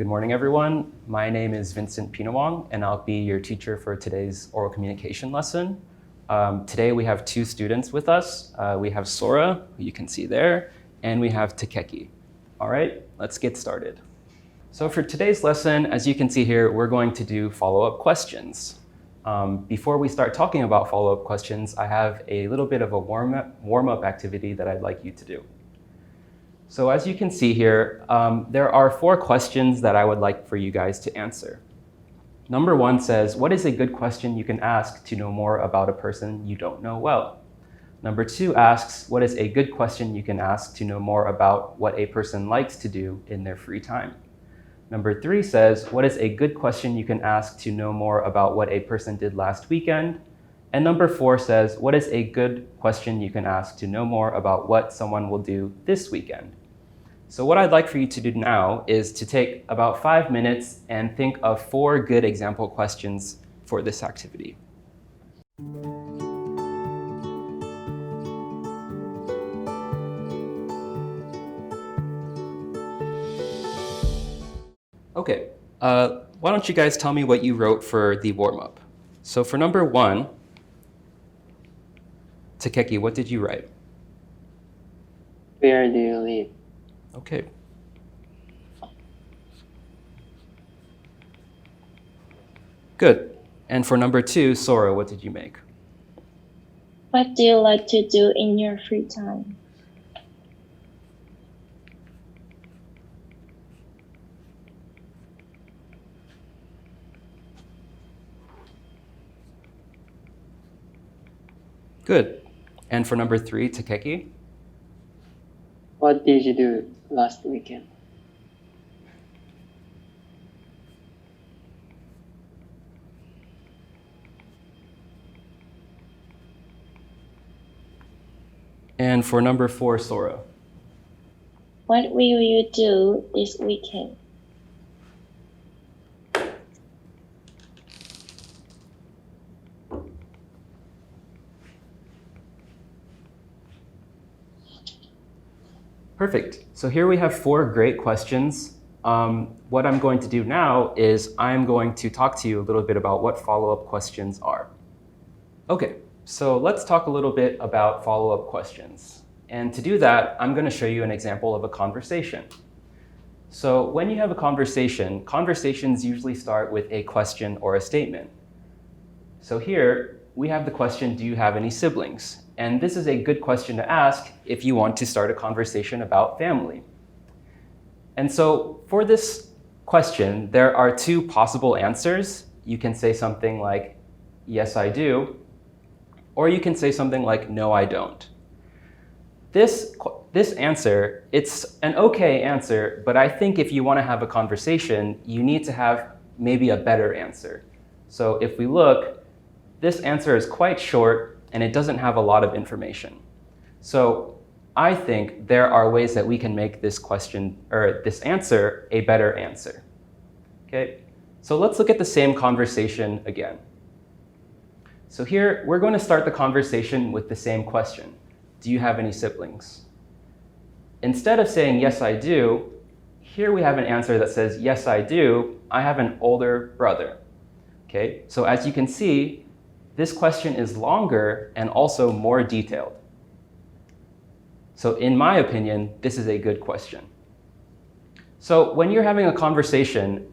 Good morning, everyone. My name is Vincent Pinawong, and I'll be your teacher for today's oral communication lesson. Today we have two students with us. We have Sora, who you can see there, and we have Takeki. All right, let's get started. So for today's lesson, as you can see here, we're going to do follow-up questions. Before we start talking about follow-up questions, I have a little bit of a warm-up activity that I'd like you to do. So as you can see here, there are 4 questions that I would like for you guys to answer. Number 1 says, what is a good question you can ask to know more about a person you don't know well? Number 2 asks, what is a good question you can ask to know more about what a person likes to do in their free time? Number 3 says, what is a good question you can ask to know more about what a person did last weekend? And number 4 says, what is a good question you can ask to know more about what someone will do this weekend? So what I'd like for you to do now is to take about 5 minutes and think of 4 good example questions for this activity. Okay, why don't you guys tell me what you wrote for the warm-up? So for number 1, Takeki, what did you write? Where do you live? Okay. Good. And for number 2, Sora, what did you make? What do you like to do in your free time? Good. And for number 3, Takeki? What did you do last weekend? And for number 4, Sora? What will you do this weekend? Perfect. So here we have 4 great questions. What I'm going to do now is I'm going to talk to you a little bit about what follow-up questions are. Okay, so let's talk a little bit about follow-up questions. And to do that, I'm going to show you an example of a conversation. So when you have a conversation, conversations usually start with a question or a statement. So here we have the question, do you have any siblings? And this is a good question to ask if you want to start a conversation about family. And so for this question, there are 2 possible answers. You can say something like, yes, I do, or you can say something like, no, I don't. This answer, it's an okay answer, but I think if you want to have a conversation, you need to have maybe a better answer. So if we look, this answer is quite short, and it doesn't have a lot of information. So I think there are ways that we can make this question, or this answer, a better answer. Okay, so let's look at the same conversation again. So here, we're going to start the conversation with the same question. Do you have any siblings? Instead of saying, yes, I do, here we have an answer that says, yes, I do. I have an older brother. Okay, so as you can see, this question is longer and also more detailed. So in my opinion, this is a good question. So when you're having a conversation,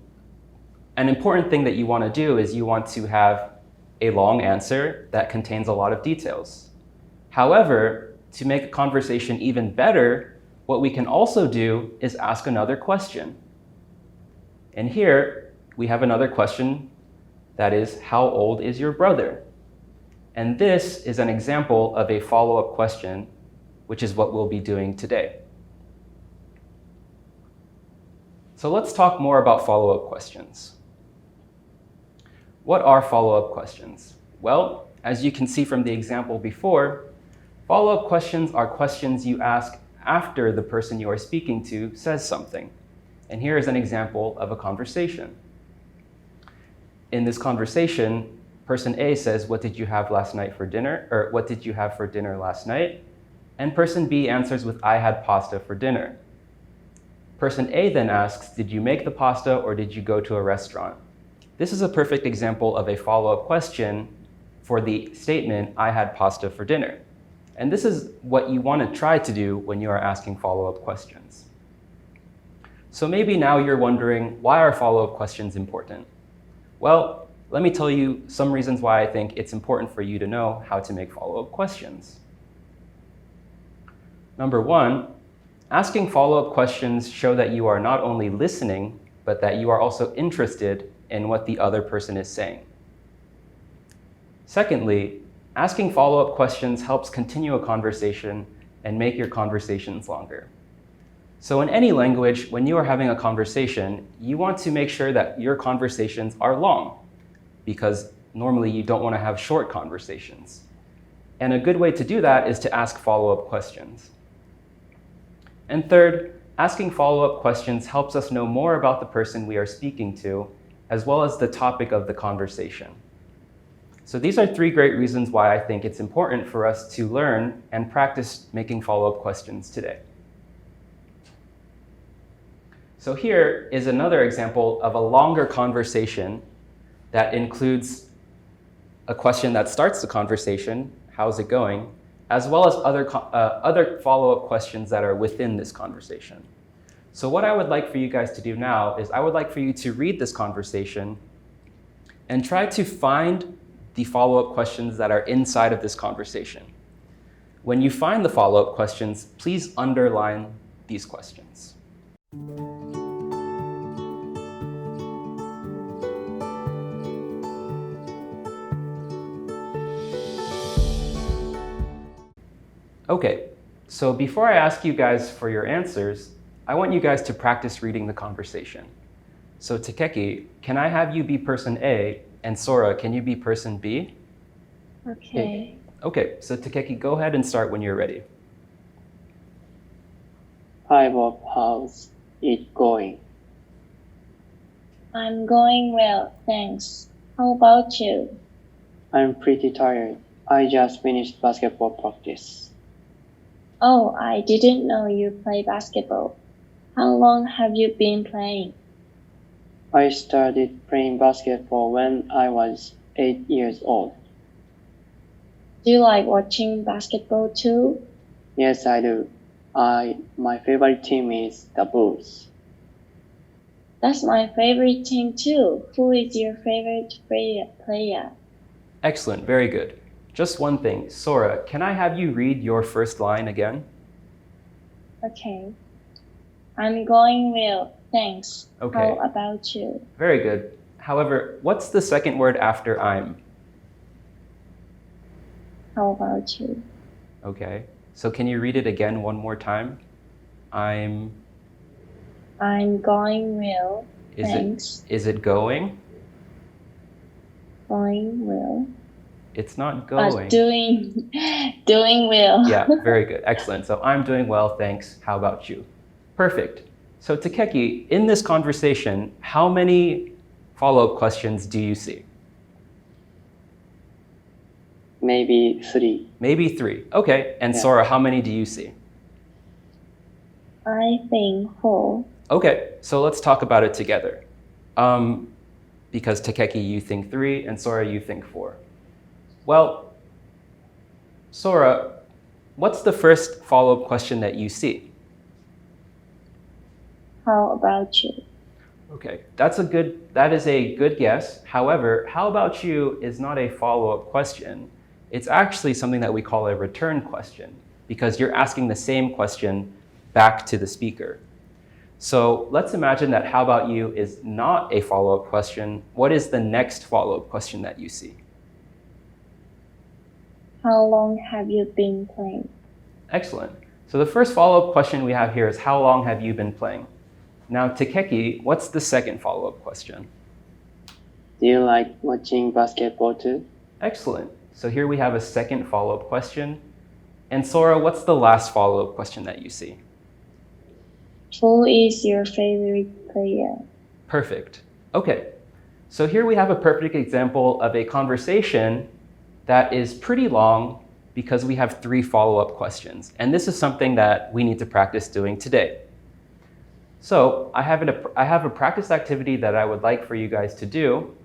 an important thing that you want to do is you want to have a long answer that contains a lot of details. However, to make a conversation even better, what we can also do is ask another question. And here we have another question that is, how old is your brother? And this is an example of a follow-up question, which is what we'll be doing today. So let's talk more about follow-up questions. What are follow-up questions? Well, as you can see from the example before, follow-up questions are questions you ask after the person you are speaking to says something. And here is an example of a conversation. In this conversation, person A says, what did you have last night for dinner? Or what did you have for dinner last night? And person B answers with, I had pasta for dinner. Person A then asks, did you make the pasta or did you go to a restaurant? This is a perfect example of a follow-up question for the statement, I had pasta for dinner. And this is what you want to try to do when you are asking follow-up questions. So maybe now you're wondering, why are follow-up questions important? Well, let me tell you some reasons why I think it's important for you to know how to make follow-up questions. Number one, asking follow-up questions show that you are not only listening, but that you are also interested in what the other person is saying. Secondly, asking follow-up questions helps continue a conversation and make your conversations longer. So in any language, when you are having a conversation, you want to make sure that your conversations are long, because normally you don't want to have short conversations. And a good way to do that is to ask follow-up questions. And third, asking follow-up questions helps us know more about the person we are speaking to, as well as the topic of the conversation. So these are three great reasons why I think it's important for us to learn and practice making follow-up questions today. So here is another example of a longer conversation that includes a question that starts the conversation, how's it going, as well as other follow-up questions that are within this conversation. So what I would like for you guys to do now is I would like for you to read this conversation and try to find the follow-up questions that are inside of this conversation. When you find the follow-up questions, please underline these questions. Okay, so before I ask you guys for your answers, I want you guys to practice reading the conversation. So Takeki, can I have you be person A, and Sora, can you be person B? Okay. Okay, so Takeki, go ahead and start when you're ready. Hi Bob, how's it going? I'm going well, thanks. How about you? I'm pretty tired. I just finished basketball practice. Oh, I didn't know you play basketball. How long have you been playing? I started playing basketball when I was 8 years old. Do you like watching basketball too? Yes, I do. My favorite team is the Bulls. That's my favorite team too. Who is your favorite player? Excellent, very good. Just one thing, Sora, can I have you read your first line again? Okay. I'm going well, thanks. Okay. How about you? Very good. However, what's the second word after I'm? How about you? Okay. So can you read it again one more time? I'm going well, thanks. Is it going? Going well. It's not going. Doing well. Yeah, very good. Excellent. So I'm doing well, thanks. How about you? Perfect. So Takeki, in this conversation, how many follow-up questions do you see? Maybe 3. Maybe 3. Okay. And Yeah. Sora, how many do you see? I think 4. Okay. So let's talk about it together. Because Takeki, you think 3, and Sora, you think 4. Well, Sora, what's the first follow-up question that you see? How about you? Okay, that is a good guess. However, how about you is not a follow-up question. It's actually something that we call a return question, because you're asking the same question back to the speaker. So let's imagine that how about you is not a follow-up question. What is the next follow-up question that you see? How long have you been playing? Excellent. So the first follow-up question we have here is how long have you been playing? Now, Takeki, what's the second follow-up question? Do you like watching basketball too? Excellent. So here we have a second follow-up question. And Sora, what's the last follow-up question that you see? Who is your favorite player? Perfect. Okay. So here we have a perfect example of a conversation that is pretty long because we have 3 follow-up questions. And this is something that we need to practice doing today. So I have a practice activity that I would like for you guys to do.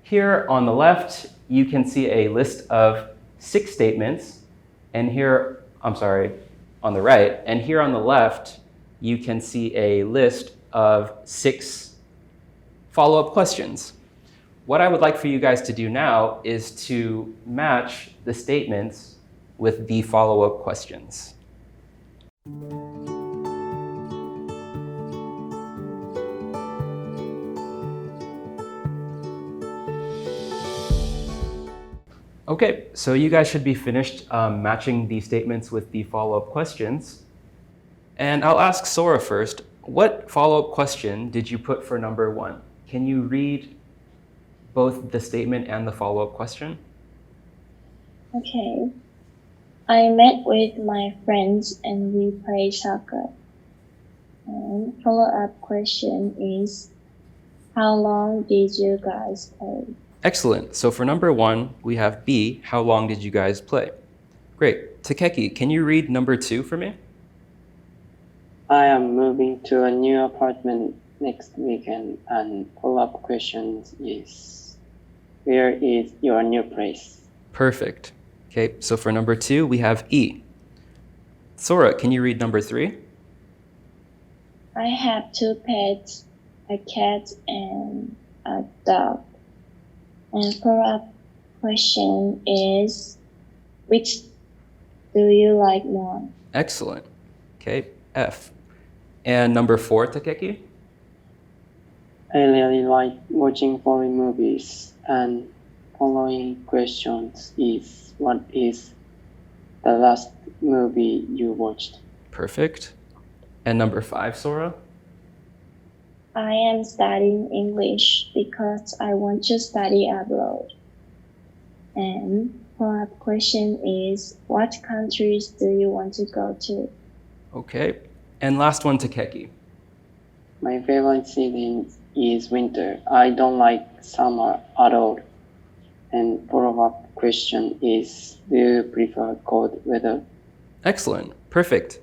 Here on the left, you can see a list of 6 statements, and here, I'm sorry, on the right, and here on the left, you can see a list of 6 follow-up questions. What I would like for you guys to do now is to match the statements with the follow-up questions. Okay, so you guys should be finished matching the statements with the follow-up questions. And I'll ask Sora first, what follow-up question did you put for number 1? Can you read both the statement and the follow-up question? Okay. I met with my friends and we played soccer. And follow-up question is, how long did you guys play? Excellent. So for number 1, we have B, how long did you guys play? Great. Takeki, can you read number 2 for me? I am moving to a new apartment next weekend, and follow-up question is, where is your new place? Perfect. Okay, so for number 2, we have E. Sora, can you read number 3? I have 2 pets, a cat and a dog. And follow-up question is, which do you like more? Excellent. Okay, F. And number 4, Takeki? I really like watching foreign movies, and following questions is, what is the last movie you watched? Perfect. And number 5, Sora? I am studying English because I want to study abroad. And follow-up question is, what countries do you want to go to? Okay. And last one, Takeki. My favorite season is winter. I don't like summer at all. And follow-up question is, do you prefer cold weather? Excellent. Perfect.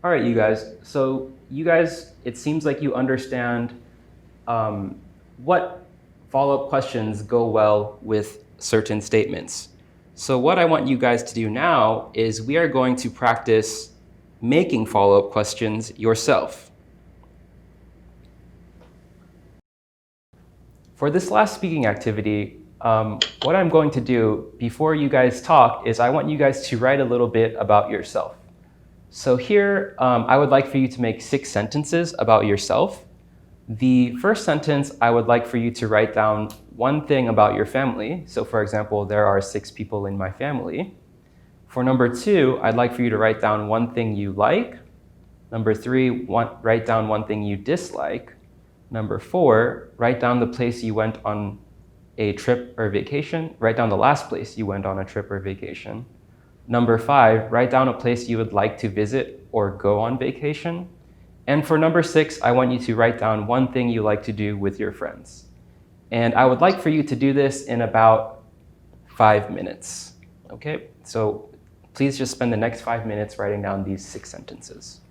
All right, you guys. So you guys, it seems like you understand what follow-up questions go well with certain statements. So what I want you guys to do now is we are going to practice making follow-up questions yourself. For this last speaking activity, what I'm going to do before you guys talk is I want you guys to write a little bit about yourself. So here, I would like for you to make 6 sentences about yourself. The first sentence, I would like for you to write down one thing about your family. So for example, there are 6 people in my family. For number 2, I'd like for you to write down one thing you like. Number 3, write down one thing you dislike. Number 4, write down the place you went on a trip or vacation. Write down the last place you went on a trip or vacation. Number 5, write down a place you would like to visit or go on vacation. And for number 6, I want you to write down one thing you like to do with your friends. And I would like for you to do this in about 5 minutes. Okay, so please just spend the next 5 minutes writing down these 6 sentences.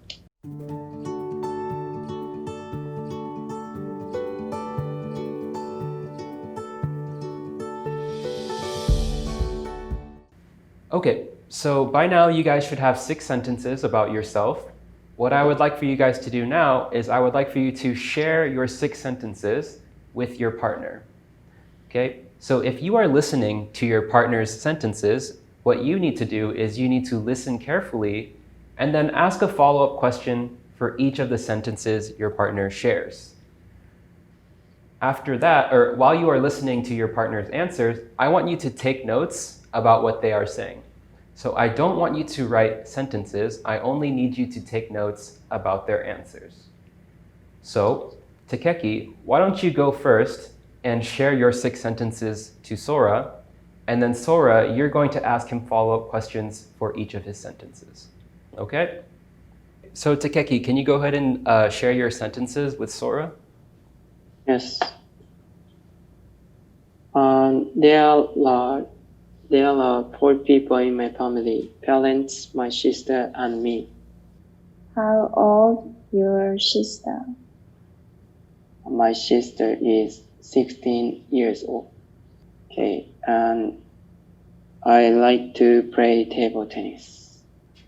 Okay, so by now you guys should have 6 sentences about yourself. What I would like for you guys to do now is I would like for you to share your 6 sentences with your partner. Okay, so if you are listening to your partner's sentences, what you need to do is you need to listen carefully and then ask a follow-up question for each of the sentences your partner shares. After that, or while you are listening to your partner's answers, I want you to take notes about what they are saying. So I don't want you to write sentences. I only need you to take notes about their answers. So, Takeki, why don't you go first and share your 6 sentences to Sora, and then Sora, you're going to ask him follow-up questions for each of his sentences. Okay? So Takeki, can you go ahead and share your sentences with Sora? Yes. There are 4 people in my family: parents, my sister, and me. How old your sister? My sister is 16 years old. Okay, and I like to play table tennis.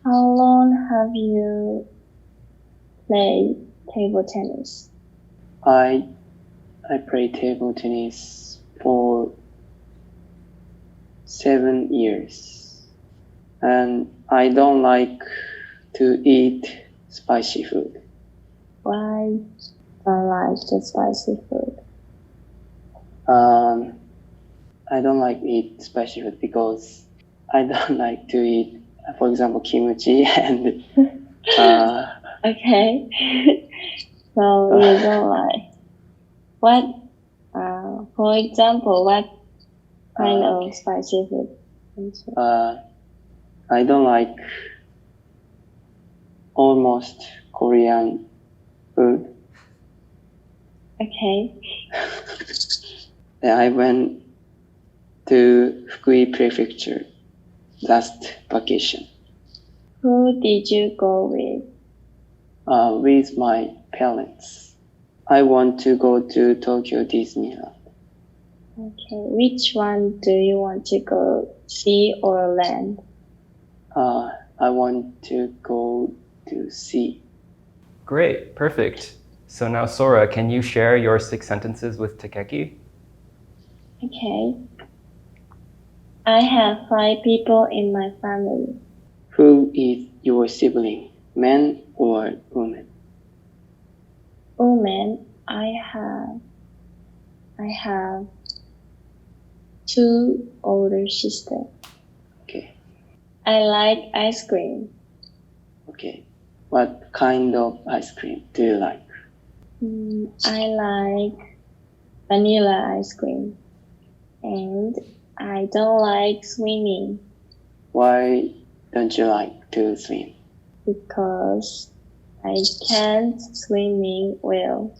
How long have you played table tennis? I play table tennis for 7 years, and I don't like to eat spicy food. Why don't like the spicy food? I don't like eat spicy food because I don't like to eat, for example, kimchi and Okay. So you don't like. What, for example, what kind of spicy food? I don't like almost Korean food. Okay. I went to Fukui Prefecture last vacation Who did you go with? with my parents. I want to go to Tokyo Disneyland. Okay. Which one do you want to go, sea or land? I want to go to sea. Great, perfect. So now, Sora, can you share your 6 sentences with Takeki? Okay. I have 5 people in my family. Who is your sibling, man or woman? Woman, I have 2 older sisters. Okay. I like ice cream. Okay. What kind of ice cream do you like? I like vanilla ice cream. And I don't like swimming Why don't you like to swim? because I can't swimming well.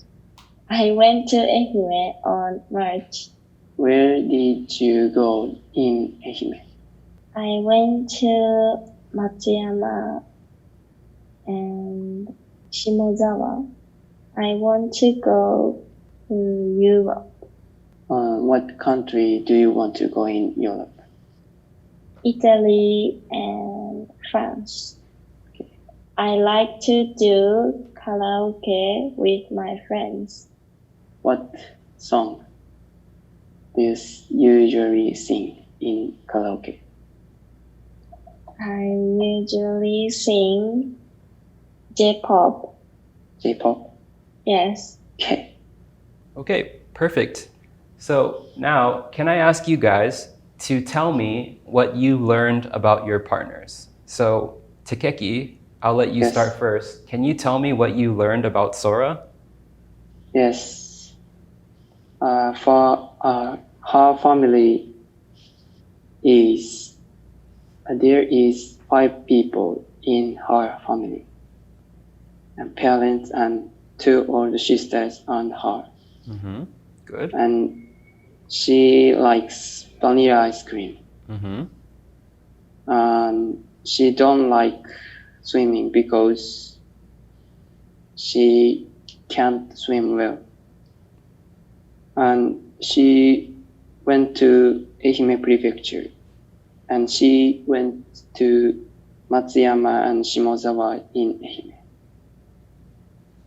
I went to Ehime on March. Where did you go in Ehime? I went to Matsuyama and Shimozawa. I want to go to Europe, What country do you want to go in Europe? Italy, and France. I like to do karaoke with my friends. What song do you usually sing in karaoke? I usually sing J-pop. J-pop? Yes. Okay. Okay, perfect. So now, can I ask you guys to tell me what you learned about your partners? So, Takeki, I'll let you Yes. start first. Can you tell me what you learned about Sora? Yes. For her family is there is 5 people in her family, and parents and 2 older sisters and her. Mm-hmm. Good. And she likes vanilla ice cream. Mm-hmm. And she don't like swimming because she can't swim well. And she went to Ehime Prefecture, and she went to Matsuyama and Shimozawa in Ehime.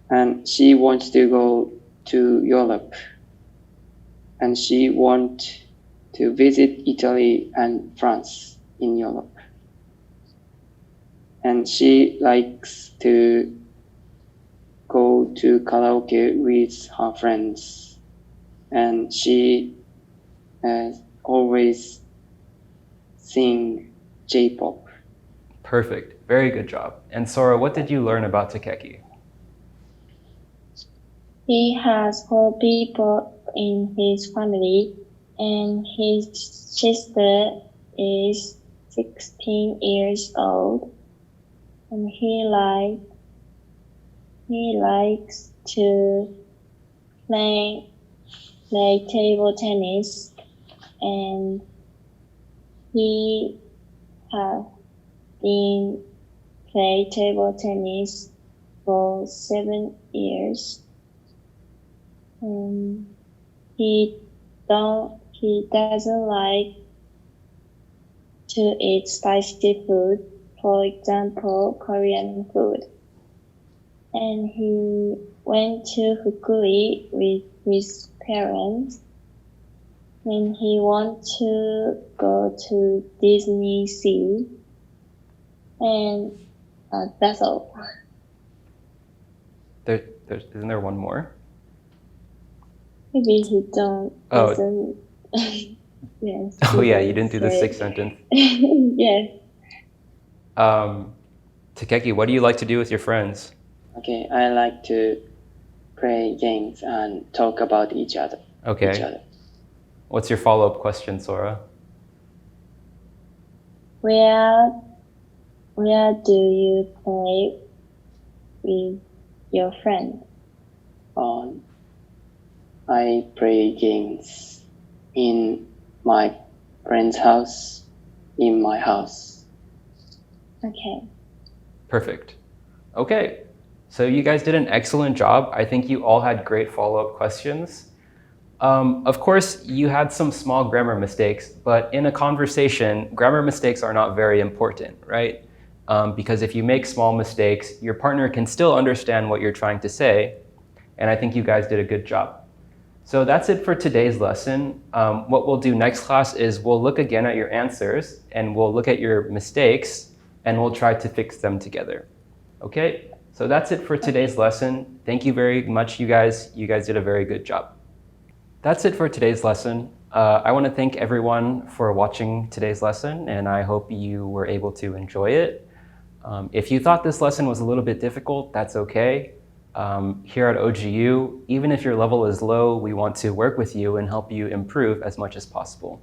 And she wants to go to Europe, and she wants to visit Italy and France in Europe. And she likes to go to karaoke with her friends, and she always sing J-pop. Perfect. Very good job. And Sora, what did you learn about Takeki? He has 4 people in his family, and his sister is 16 years old, and he likes to play table tennis, and he have been play table tennis for 7 years. He doesn't like to eat spicy food, for example, Korean food. And he went to Fukui with his parents. And he wants to go to Disney Sea. And that's all. Isn't there one more? Maybe he don't. Oh. Doesn't. Yes. Oh yeah, you didn't do the sixth sentence. Yes. Takeki, what do you like to do with your friends? Okay, I like to play games and talk about each other. Okay. What's your follow-up question, Sora? Where do you play with your friend? I play games in my friend's house, in my house. Okay. Perfect. Okay, so you guys did an excellent job. I think you all had great follow-up questions. Of course, you had some small grammar mistakes, but in a conversation, grammar mistakes are not very important, right? Because if you make small mistakes, your partner can still understand what you're trying to say, and I think you guys did a good job. So that's it for today's lesson. What we'll do next class is we'll look again at your answers, and we'll look at your mistakes, and we'll try to fix them together. Okay, so that's it for today's lesson. Thank you very much, you guys. You guys did a very good job. That's it for today's lesson. I want to thank everyone for watching today's lesson, and I hope you were able to enjoy it. If you thought this lesson was a little bit difficult, that's okay. Here at OGU, even if your level is low, we want to work with you and help you improve as much as possible.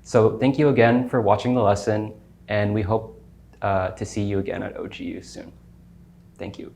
So thank you again for watching the lesson, and we hope to see you again at OGU soon. Thank you.